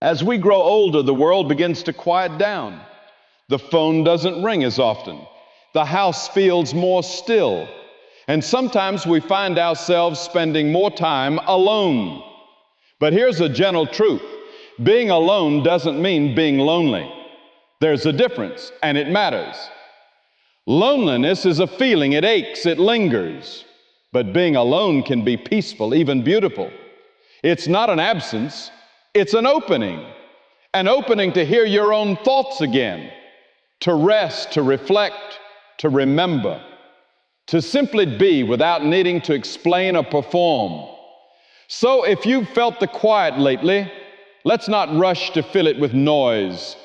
As we grow older, the world begins to quiet down. The phone doesn't ring as often. The house feels more still. And sometimes we find ourselves spending more time alone. But here's a gentle truth. Being alone doesn't mean being lonely. There's a difference, and it matters. Loneliness is a feeling. It aches, it lingers. But being alone can be peaceful, even beautiful. It's not an absence, it's an opening to hear your own thoughts again, to rest, to reflect, to remember, to simply be without needing to explain or perform. So if you've felt the quiet lately, let's not rush to fill it with noise.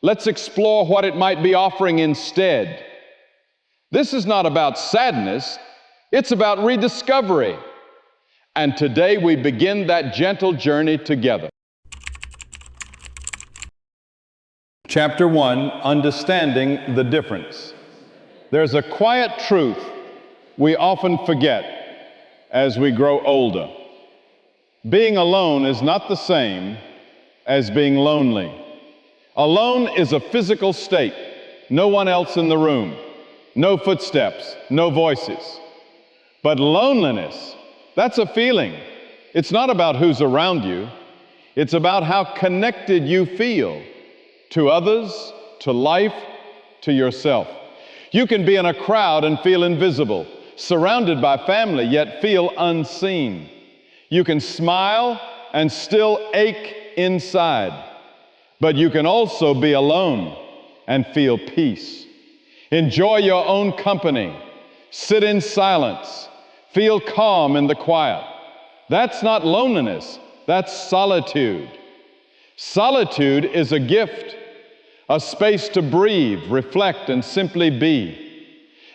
Let's explore what it might be offering instead. This is not about sadness, it's about rediscovery. And today we begin that gentle journey together. Chapter 1, Understanding the Difference. There's a quiet truth we often forget as we grow older. Being alone is not the same as being lonely. Alone is a physical state, no one else in the room, no footsteps, no voices. But loneliness, that's a feeling. It's not about who's around you. It's about how connected you feel to others, to life, to yourself. You can be in a crowd and feel invisible, surrounded by family, yet feel unseen. You can smile and still ache inside. But you can also be alone and feel peace. Enjoy your own company. Sit in silence. Feel calm in the quiet. That's not loneliness. That's solitude. Solitude is a gift, a space to breathe, reflect, and simply be.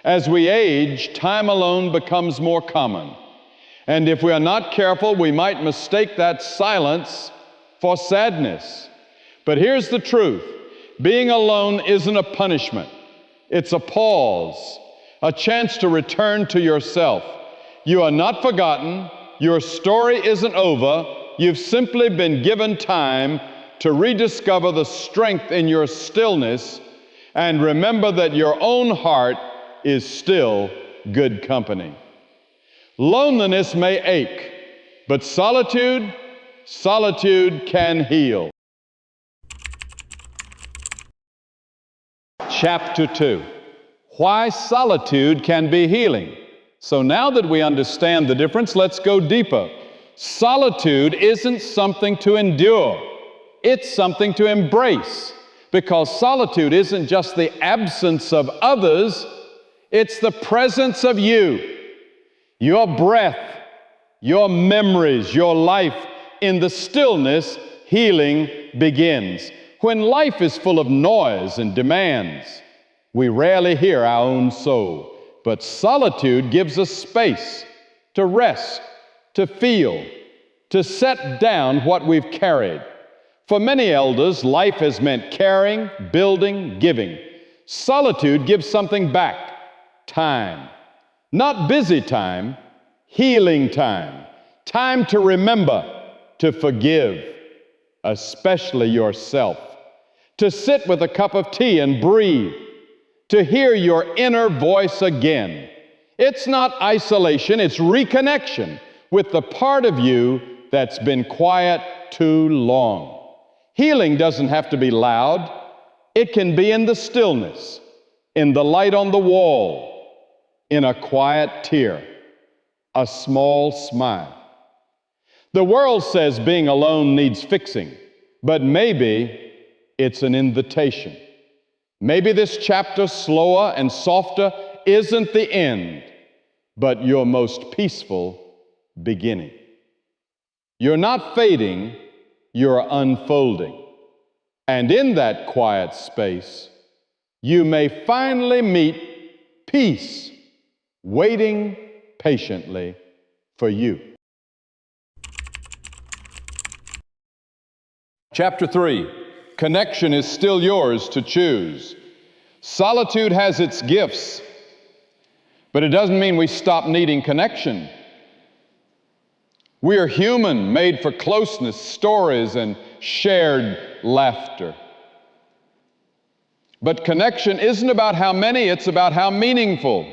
As we age, time alone becomes more common. And if we are not careful, we might mistake that silence for sadness. But here's the truth. Being alone isn't a punishment. It's a pause, a chance to return to yourself. You are not forgotten. Your story isn't over. You've simply been given time to rediscover the strength in your stillness and remember that your own heart is still good company. Loneliness may ache, but solitude can heal. Chapter 2, Why Solitude Can Be Healing. So now that we understand the difference, let's go deeper. Solitude isn't something to endure. It's something to embrace, because solitude isn't just the absence of others, it's the presence of you. Your breath, your memories, your life. In the stillness, healing begins. When life is full of noise and demands, we rarely hear our own soul. But solitude gives us space to rest, to feel, to set down what we've carried. For many elders, life has meant caring, building, giving. Solitude gives something back. Time. Not busy time, healing time. Time to remember, to forgive, especially yourself. To sit with a cup of tea and breathe. To hear your inner voice again. It's not isolation, it's reconnection with the part of you that's been quiet too long. Healing doesn't have to be loud. It can be in the stillness, in the light on the wall, in a quiet tear, a small smile. The world says being alone needs fixing, but maybe it's an invitation. Maybe this chapter, slower and softer, isn't the end, but your most peaceful beginning. You're not fading, you're unfolding. And in that quiet space, you may finally meet peace, waiting patiently for you. Chapter 3, Connection is still yours to choose. Solitude has its gifts, but it doesn't mean we stop needing connection. We are human, made for closeness, stories, and shared laughter. But connection isn't about how many, it's about how meaningful.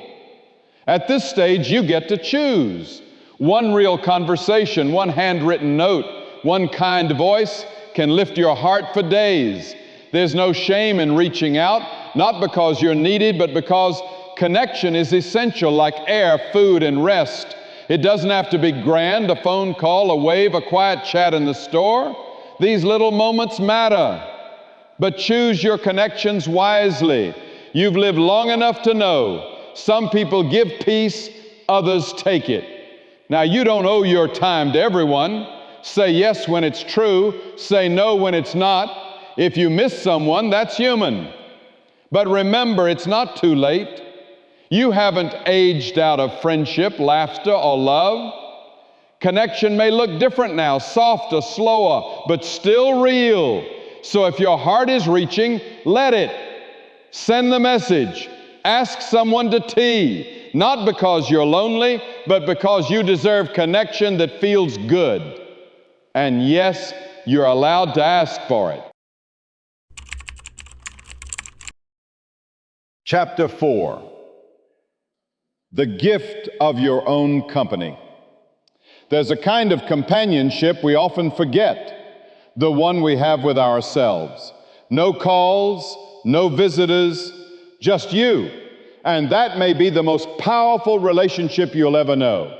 At this stage, you get to choose. One real conversation, one handwritten note, one kind voice can lift your heart for days. There's no shame in reaching out, not because you're needed, but because connection is essential, like air, food, and rest. It doesn't have to be grand, a phone call, a wave, a quiet chat in the store. These little moments matter. But choose your connections wisely. You've lived long enough to know some people give peace, others take it. Now, you don't owe your time to everyone. Say yes when it's true, say no when it's not. If you miss someone, that's human. But remember, it's not too late. You haven't aged out of friendship, laughter, or love. Connection may look different now, softer, slower, but still real. So if your heart is reaching, let it. Send the message. Ask someone to tea, not because you're lonely, but because you deserve connection that feels good. And yes, you're allowed to ask for it. Chapter 4. The gift of your own company. There's a kind of companionship we often forget, the one we have with ourselves. No calls, no visitors, just you. And that may be the most powerful relationship you'll ever know.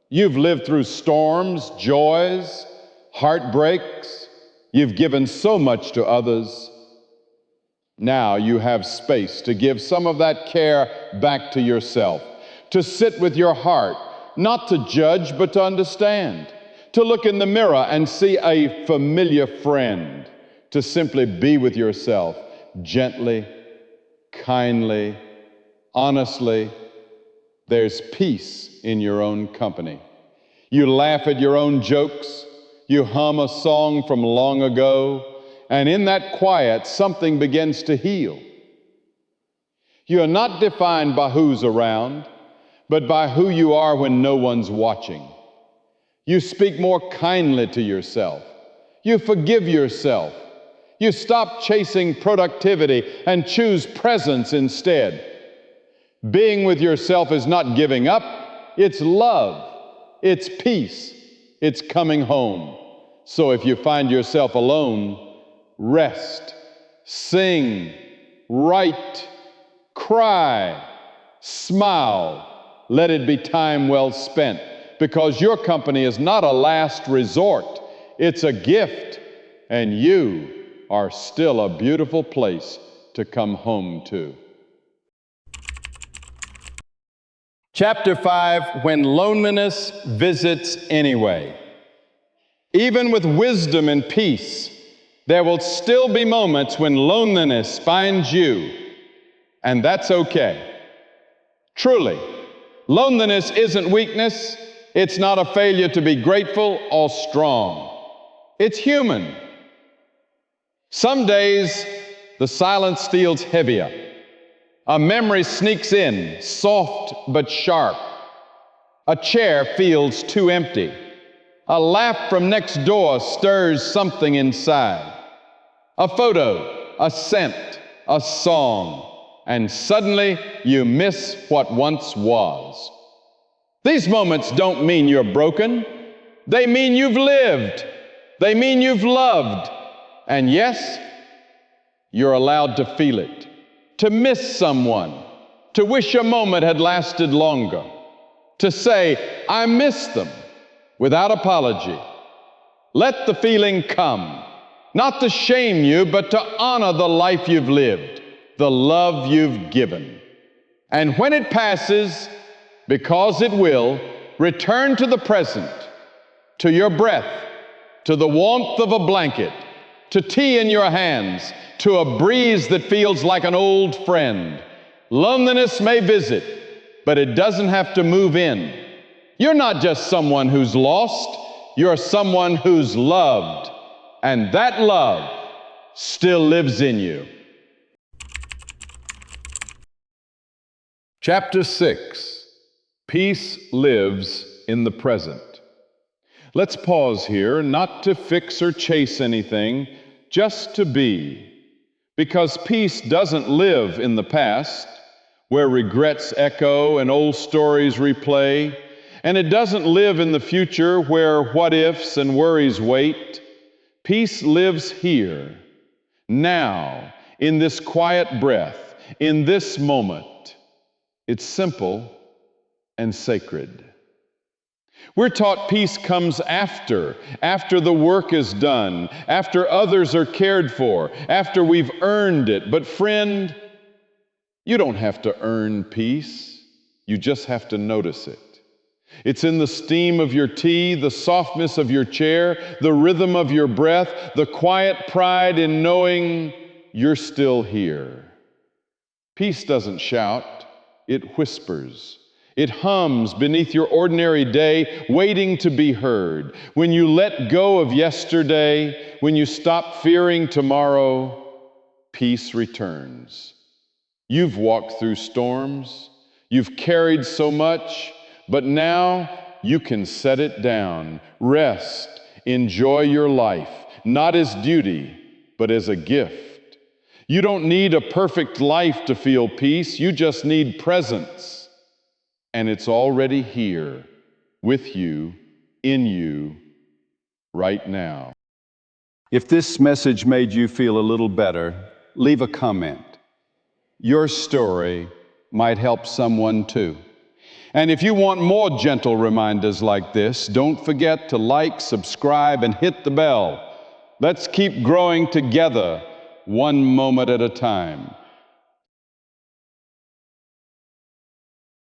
You've lived through storms, joys, heartbreaks. You've given so much to others. Now you have space to give some of that care back to yourself, to sit with your heart, not to judge, but to understand, to look in the mirror and see a familiar friend, to simply be with yourself gently, kindly, honestly. There's peace in your own company. You laugh at your own jokes, you hum a song from long ago, and in that quiet, something begins to heal. You're not defined by who's around, but by who you are when no one's watching. You speak more kindly to yourself. You forgive yourself. You stop chasing productivity and choose presence instead. Being with yourself is not giving up, it's love, it's peace, it's coming home. So if you find yourself alone, rest, sing, write, cry, smile. Let it be time well spent, because your company is not a last resort. It's a gift, and you are still a beautiful place to come home to. Chapter 5, When Loneliness Visits Anyway. Even with wisdom and peace, there will still be moments when loneliness finds you, and that's okay. Truly, loneliness isn't weakness. It's not a failure to be grateful or strong. It's human. Some days, the silence feels heavier. A memory sneaks in, soft but sharp. A chair feels too empty. A laugh from next door stirs something inside. A photo, a scent, a song, and suddenly you miss what once was. These moments don't mean you're broken. They mean you've lived. They mean you've loved. And yes, you're allowed to feel it, to miss someone, to wish a moment had lasted longer, to say, I miss them, without apology. Let the feeling come, not to shame you, but to honor the life you've lived, the love you've given. And when it passes, because it will, return to the present, to your breath, to the warmth of a blanket, to tea in your hands, to a breeze that feels like an old friend. Loneliness may visit, but it doesn't have to move in. You're not just someone who's lost, you're someone who's loved, and that love still lives in you. Chapter 6, Peace Lives in the Present. Let's pause here, not to fix or chase anything, just to be. Because peace doesn't live in the past, where regrets echo and old stories replay, and it doesn't live in the future where what-ifs and worries wait. Peace lives here, now, in this quiet breath, in this moment. It's simple and sacred. We're taught peace comes after the work is done, after others are cared for, after we've earned it. But friend, you don't have to earn peace. You just have to notice it. It's in the steam of your tea, the softness of your chair, the rhythm of your breath, the quiet pride in knowing you're still here. Peace doesn't shout, it whispers. It hums beneath your ordinary day, waiting to be heard. When you let go of yesterday, when you stop fearing tomorrow, peace returns. You've walked through storms, you've carried so much, but now you can set it down, rest, enjoy your life, not as duty, but as a gift. You don't need a perfect life to feel peace, you just need presence. And it's already here, with you, in you, right now. If this message made you feel a little better, leave a comment. Your story might help someone too. And if you want more gentle reminders like this, don't forget to like, subscribe, and hit the bell. Let's keep growing together, one moment at a time.